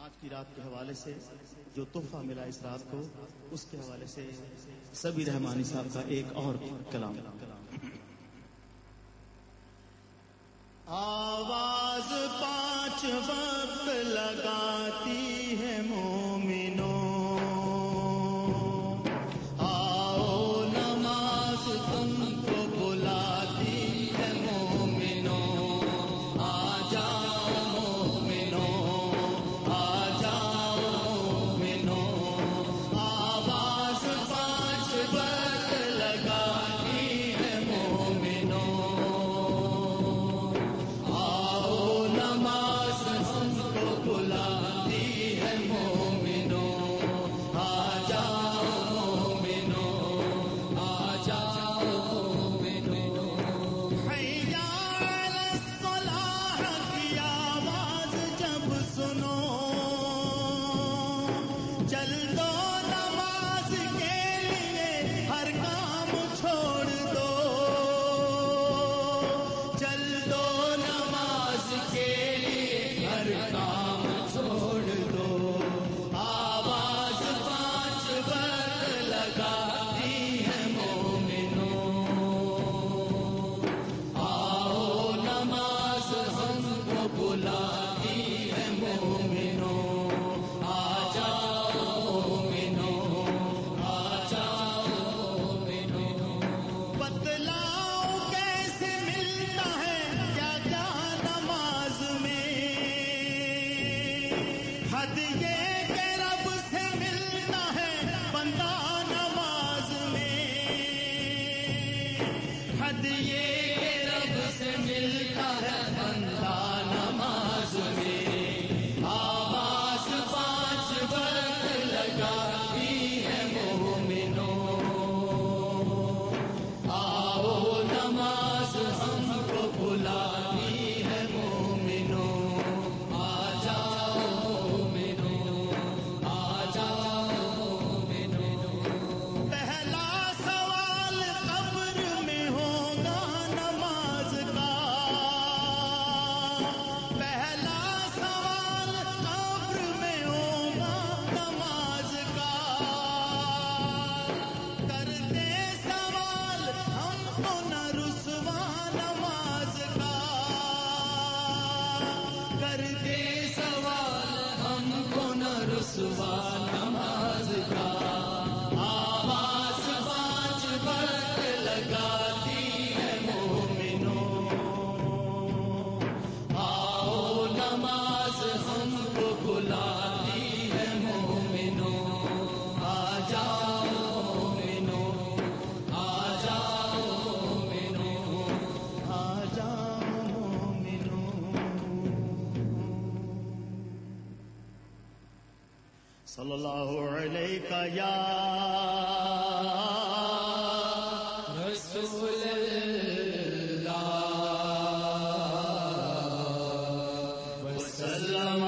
آج کی رات کے حوالے سے جو تحفہ ملا اس رات کو، اس کے حوالے سے سبی رحمانی صاحب کا ایک اور کلام. آواز 5 وقت لگاتی ہے مومنوں، آؤ نماز تم کو بلاتی ہے مومنوں، آ جاؤ مومنوں، آ جاؤ مومنوں. آواز 5 وقت لگاتی ہے مومنوں، نماز ہم کو بلاتی ہے مومنوں، آ جاؤ مومنوں، آ جاؤ مومنوں. حی علی الصلاح کی آواز جب سنو، چل دو نماز کے لیے ہر کام چھوڑ دو، چل دو نماز کے لیے ہر کام چھوڑ دو. آواز 5 وقت لگاتی ہے مومنوں، آؤ نماز ہم کو بلاتی ہے مومنوں، آ جاؤ مومنوں، آ جاؤ مومنوں. بتلاؤ کیسے ملتا ہے کیا کیا نماز میں، حد یہ کہ رب سے ملتا ہے بندہ نماز میں، حد یہ کہ رب سے ملتا ہے بندہ نماز میں. آواز 5 وقت لگاتی ہے مومنوں، آؤ نماز ہم کو بلاتی ہے مومنوں، آ جاؤ مومنوں، آ جاؤ مومنوں. پہلا سوال قبر میں ہوگا نماز کا، پہلا سوال قبر میں ہوگا نماز کا. کرتے سوال ہم کو نہ رسوا نماز کا، کرتے سوال ہم کو نہ رسوا نماز کا. آواز 5 وقت لگاتی ہے مومنوں، آؤ نماز ہم کو بلاتی ہے مومنوں، آ جاؤ مومنوں، آ جاؤ مومنوں، آ جاؤ مومنوں. صلی اللہ علیہ یا رسول اللہ وسلم